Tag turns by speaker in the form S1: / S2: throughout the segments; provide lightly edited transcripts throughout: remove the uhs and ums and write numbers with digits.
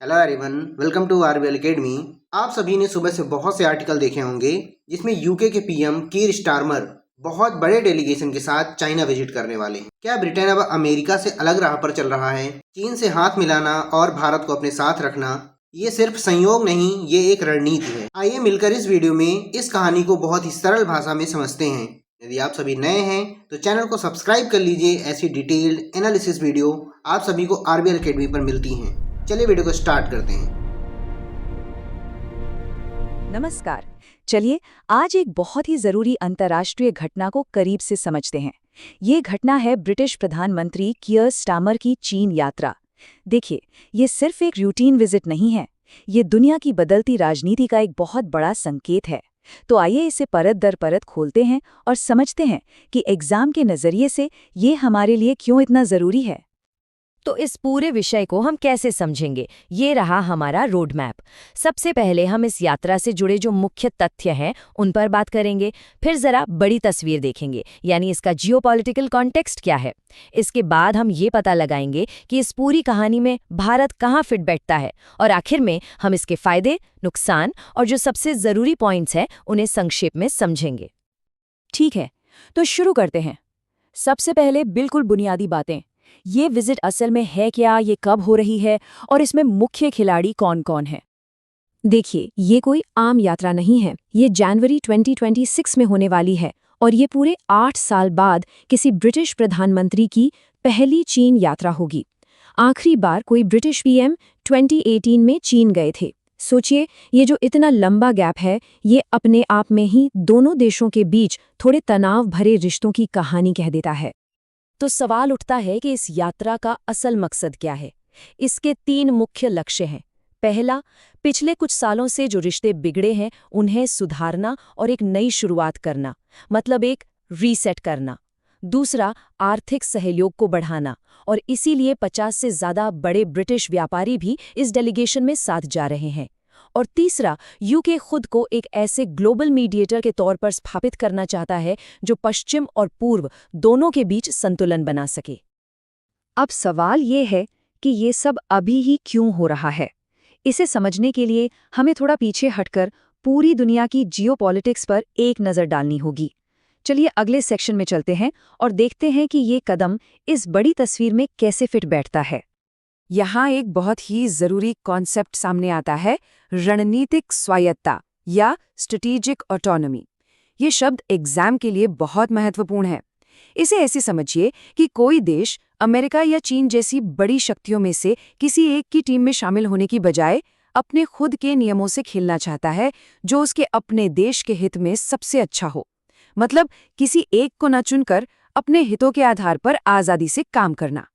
S1: Hello everyone, welcome to RBL academy. आप सभी ने सुबह से बहुत से आर्टिकल देखे होंगे जिसमें यूके के पीएम कीर स्टारमर बहुत बड़े डेलीगेशन के साथ चाइना विजिट करने वाले हैं। क्या ब्रिटेन अब अमेरिका से अलग राह पर चल रहा है? चीन से हाथ मिलाना और भारत को अपने साथ रखना ये सिर्फ संयोग नहीं, ये एक रणनीति है। आइए मिलकर इस वीडियो में इस कहानी को बहुत ही सरल भाषा में समझते हैं। यदि आप सभी नए हैं तो चैनल को सब्सक्राइब कर लीजिए। ऐसी डिटेल्ड एनालिसिस वीडियो आप सभी को आरबीएल एकेडमी पर मिलती हैं। चलिए वीडियो को स्टार्ट करते हैं।
S2: नमस्कार। चलिए आज एक बहुत ही जरूरी अंतर्राष्ट्रीय घटना को करीब से समझते हैं। ये घटना है ब्रिटिश प्रधानमंत्री कियर स्टारमर की चीन यात्रा। देखिए, ये सिर्फ एक रूटीन विजिट नहीं है, ये दुनिया की बदलती राजनीति का एक बहुत बड़ा संकेत है। तो आइए इसे परत दर परत खोलते हैं और समझते हैं कि एग्जाम के नजरिए से ये हमारे लिए क्यों इतना जरूरी है।
S3: तो इस पूरे विषय को हम कैसे समझेंगे, ये रहा हमारा रोड मैप। सबसे पहले हम इस यात्रा से जुड़े जो मुख्य तथ्य हैं उन पर बात करेंगे, फिर जरा बड़ी तस्वीर देखेंगे, यानी इसका जियोपॉलिटिकल कॉन्टेक्स्ट क्या है। इसके बाद हम ये पता लगाएंगे कि इस पूरी कहानी में भारत कहाँ फिट बैठता है, और आखिर में हम इसके फायदे, नुकसान और जो सबसे जरूरी पॉइंट्स हैं उन्हें संक्षेप में समझेंगे।
S2: ठीक है, तो शुरू करते हैं। सबसे पहले बिल्कुल बुनियादी बातें। ये विजिट असल में है क्या, ये कब हो रही है और इसमें मुख्य खिलाड़ी कौन-कौन हैं? देखिए, ये कोई आम यात्रा नहीं है। ये जनवरी 2026 में होने वाली है और ये पूरे 8 साल बाद किसी ब्रिटिश प्रधानमंत्री की पहली चीन यात्रा होगी। आखिरी बार कोई ब्रिटिश पीएम 2018 में चीन गए थे। सोचिए, ये जो इतना लंबा गैप है, ये अपने आप में ही दोनों देशों के बीच थोड़े तनाव भरे रिश्तों की कहानी कह देता है।
S3: तो सवाल उठता है कि इस यात्रा का असल मकसद क्या है। इसके 3 मुख्य लक्ष्य हैं। पहला, पिछले कुछ सालों से जो रिश्ते बिगड़े हैं उन्हें सुधारना और एक नई शुरुआत करना, मतलब एक रीसेट करना। दूसरा, आर्थिक सहयोग को बढ़ाना, और इसीलिए 50 से ज़्यादा बड़े ब्रिटिश व्यापारी भी इस डेलीगेशन में साथ जा रहे हैं। और तीसरा, यूके खुद को एक ऐसे ग्लोबल मीडिएटर के तौर पर स्थापित करना चाहता है जो पश्चिम और पूर्व दोनों के बीच संतुलन बना सके।
S2: अब सवाल ये है कि ये सब अभी ही क्यों हो रहा है। इसे समझने के लिए हमें थोड़ा पीछे हटकर पूरी दुनिया की जियोपॉलिटिक्स पर एक नज़र डालनी होगी। चलिए अगले सेक्शन में चलते हैं और देखते हैं कि ये कदम इस बड़ी तस्वीर में कैसे फिट बैठता है। यहाँ एक बहुत ही जरूरी कॉन्सेप्ट सामने आता है, रणनीतिक स्वायत्ता या स्ट्रेटेजिक ऑटोनॉमी। ये शब्द एग्जाम के लिए बहुत महत्वपूर्ण है। इसे ऐसे समझिए कि कोई देश अमेरिका या चीन जैसी बड़ी शक्तियों में से किसी एक की टीम में शामिल होने की बजाय अपने खुद के नियमों से खेलना चाहता है, जो उसके अपने देश के हित में सबसे अच्छा हो। मतलब किसी एक को न चुनकर अपने हितों के आधार पर आज़ादी से काम करना।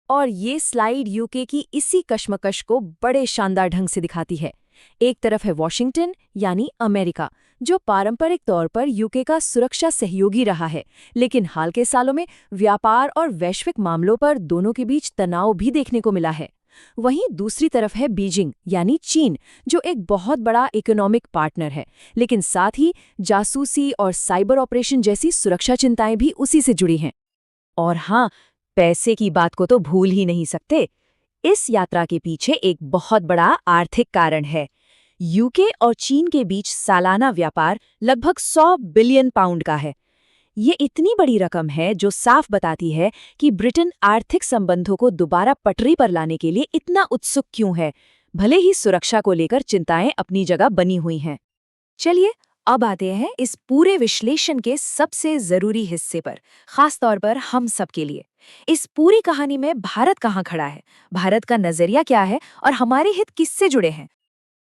S2: और ये स्लाइड यूके की इसी कश्मकश को बड़े शानदार ढंग से दिखाती है। एक तरफ है वॉशिंगटन यानी अमेरिका, जो पारंपरिक तौर पर यूके का सुरक्षा सहयोगी रहा है, लेकिन हाल के सालों में व्यापार और वैश्विक मामलों पर दोनों के बीच तनाव भी देखने को मिला है। वहीं दूसरी तरफ है बीजिंग यानी चीन, जो एक बहुत बड़ा इकोनॉमिक पार्टनर है, लेकिन साथ ही जासूसी और साइबर ऑपरेशन जैसी सुरक्षा चिंताएं भी उसी से जुड़ी हैं। और हाँ, पैसे की बात को तो भूल ही नहीं सकते। इस यात्रा के पीछे एक बहुत बड़ा आर्थिक कारण है। यूके और चीन के बीच सालाना व्यापार लगभग 100 बिलियन पाउंड का है। ये इतनी बड़ी रकम है जो साफ बताती है कि ब्रिटेन आर्थिक संबंधों को दोबारा पटरी पर लाने के लिए इतना उत्सुक क्यों है, भले ही सुरक्षा को लेकर चिंताएं अपनी जगह बनी हुई हैं। चलिए अब आते हैं इस पूरे विश्लेषण के सबसे जरूरी हिस्से पर, खास तौर पर हम सबके लिए। इस पूरी कहानी में भारत कहाँ खड़ा है, भारत का नजरिया क्या है और हमारे हित किससे जुड़े हैं।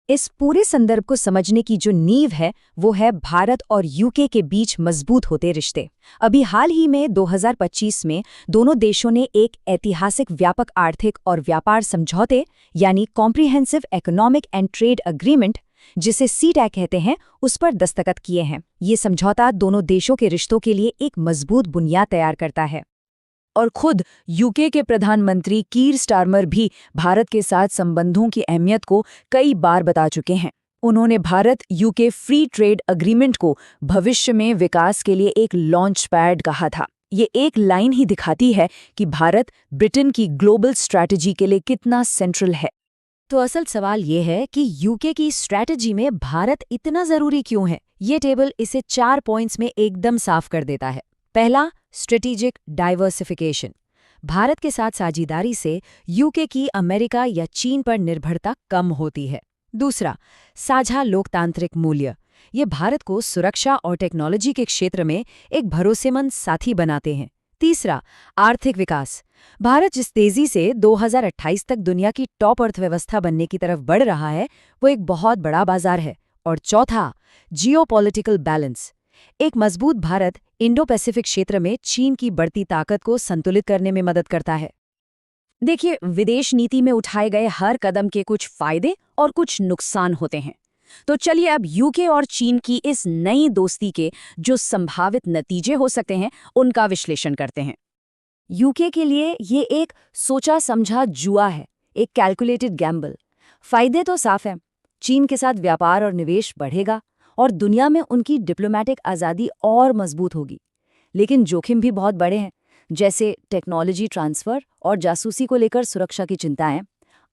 S2: इस पूरे संदर्भ को समझने की जो नींव है वो है भारत और यूके के बीच मजबूत होते रिश्ते। अभी हाल ही में 2025 में दोनों देशों ने एक ऐतिहासिक व्यापक आर्थिक और व्यापार समझौते यानी comprehensive economic and trade agreement, जिसे सीटैक कहते हैं, उस पर दस्तखत किए हैं। ये समझौता दोनों देशों के रिश्तों के लिए एक मजबूत बुनियाद तैयार करता है। और खुद यूके के प्रधानमंत्री कीर स्टारमर भी भारत के साथ संबंधों की अहमियत को कई बार बता चुके हैं। उन्होंने Bharat UK free trade agreement को भविष्य में विकास के लिए एक लॉन्च पैड कहा था। ये एक लाइन ही दिखाती है कि भारत ब्रिटेन की ग्लोबल स्ट्रैटेजी के लिए कितना सेंट्रल है।
S3: तो असल सवाल ये है कि यूके की स्ट्रैटेजी में भारत इतना जरूरी क्यों है। ये टेबल इसे 4 पॉइंट्स में एकदम साफ कर देता है। पहला, स्ट्रेटेजिक डाइवर्सिफिकेशन। भारत के साथ साझेदारी से यूके की अमेरिका या चीन पर निर्भरता कम होती है। दूसरा, साझा लोकतांत्रिक मूल्य। ये भारत को सुरक्षा और टेक्नोलॉजी के क्षेत्र में एक भरोसेमंद साथी बनाते हैं। तीसरा, आर्थिक विकास। भारत जिस तेजी से 2028 तक दुनिया की टॉप अर्थव्यवस्था बनने की तरफ बढ़ रहा है, वो एक बहुत बड़ा बाजार है। और चौथा, जियोपॉलिटिकल बैलेंस। एक मजबूत भारत इंडो पैसिफिक क्षेत्र में चीन की बढ़ती ताकत को संतुलित करने में मदद करता है। देखिए, विदेश नीति में उठाए गए हर कदम के कुछ फायदे और कुछ नुकसान होते हैं। तो चलिए अब यूके और चीन की इस नई दोस्ती के जो संभावित नतीजे हो सकते हैं, उनका विश्लेषण करते हैं। यूके के लिए ये एक सोचा समझा जुआ है, एक कैलकुलेटेड गैम्बल। फायदे तो साफ हैं, चीन के साथ व्यापार और निवेश बढ़ेगा और दुनिया में उनकी डिप्लोमैटिक आज़ादी और मजबूत होगी। लेकिन जोखिम भी बहुत बड़े हैं, जैसे टेक्नोलॉजी ट्रांसफर और जासूसी को लेकर सुरक्षा की चिंताएं,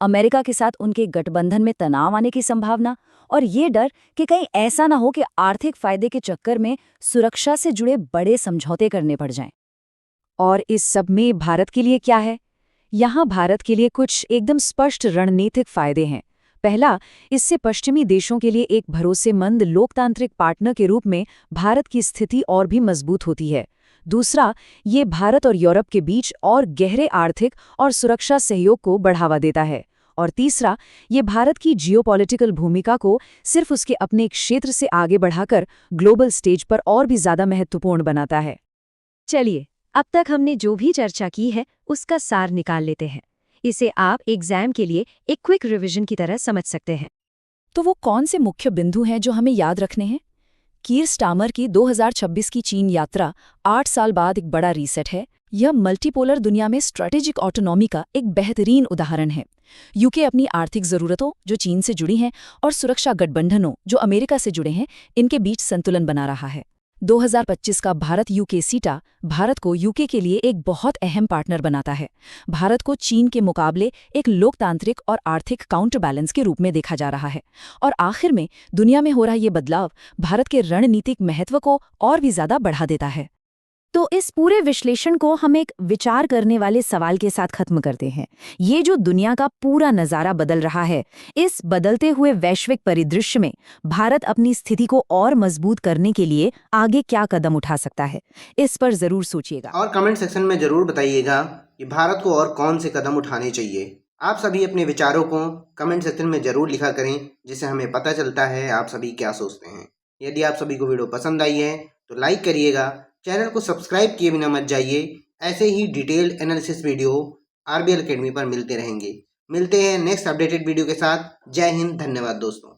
S3: अमेरिका के साथ उनके गठबंधन में तनाव आने की संभावना, और ये डर कि कहीं ऐसा ना हो कि आर्थिक फायदे के चक्कर में सुरक्षा से जुड़े बड़े समझौते करने पड़ जाएं। और इस सब में भारत के लिए क्या है? यहाँ भारत के लिए कुछ एकदम स्पष्ट रणनीतिक फायदे हैं। पहला, इससे पश्चिमी देशों के लिए एक भरोसेमंद लोकतांत्रिक पार्टनर के रूप में भारत की स्थिति और भी मजबूत होती है। दूसरा, ये भारत और यूरोप के बीच और गहरे आर्थिक और सुरक्षा सहयोग को बढ़ावा देता है। और तीसरा, ये भारत की जियोपॉलिटिकल भूमिका को सिर्फ उसके अपने क्षेत्र से आगे बढ़ाकर ग्लोबल स्टेज पर और भी ज्यादा महत्वपूर्ण बनाता है। चलिए, अब तक हमने जो भी चर्चा की है उसका सार निकाल लेते हैं। इसे आप एग्जाम के लिए एक क्विक रिवीजन की तरह समझ सकते हैं। तो वो कौन से मुख्य बिंदु हैं जो हमें याद रखने हैं? कीर स्टार्मर की 2026 की चीन यात्रा 8 साल बाद एक बड़ा रीसेट है। यह मल्टीपोलर दुनिया में स्ट्रेटेजिक ऑटोनॉमी का एक बेहतरीन उदाहरण है। यूके अपनी आर्थिक जरूरतों जो चीन से जुड़ी हैं और सुरक्षा गठबंधनों जो अमेरिका से जुड़े हैं, इनके बीच संतुलन बना रहा है। 2025 का भारत यूके सीटा भारत को यूके के लिए एक बहुत अहम पार्टनर बनाता है। भारत को चीन के मुकाबले एक लोकतांत्रिक और आर्थिक काउंटर बैलेंस के रूप में देखा जा रहा है। और आखिर में दुनिया में हो रहा ये बदलाव भारत के रणनीतिक महत्व को और भी ज्यादा बढ़ा देता है। तो इस पूरे विश्लेषण को हम एक विचार करने वाले सवाल के साथ खत्म करते हैं। ये जो दुनिया का पूरा नज़ारा बदल रहा है, इस बदलते हुए वैश्विक परिदृश्य में भारत अपनी स्थिति को और मजबूत करने के लिए आगे क्या कदम उठा सकता है, इस पर जरूर सोचिएगा
S1: और कमेंट सेक्शन में जरूर बताइएगा कि भारत को और कौन से कदम उठाने चाहिए। आप सभी अपने विचारों को कमेंट सेक्शन में जरूर लिखा करें, जिससे हमें पता चलता है आप सभी क्या सोचते हैं। यदि आप सभी को वीडियो पसंद आई है तो लाइक करिएगा, चैनल को सब्सक्राइब किए बिना मत जाइए। ऐसे ही detailed analysis video RBL academy पर मिलते रहेंगे। मिलते हैं नेक्स्ट अपडेटेड वीडियो के साथ। जय हिंद, धन्यवाद दोस्तों।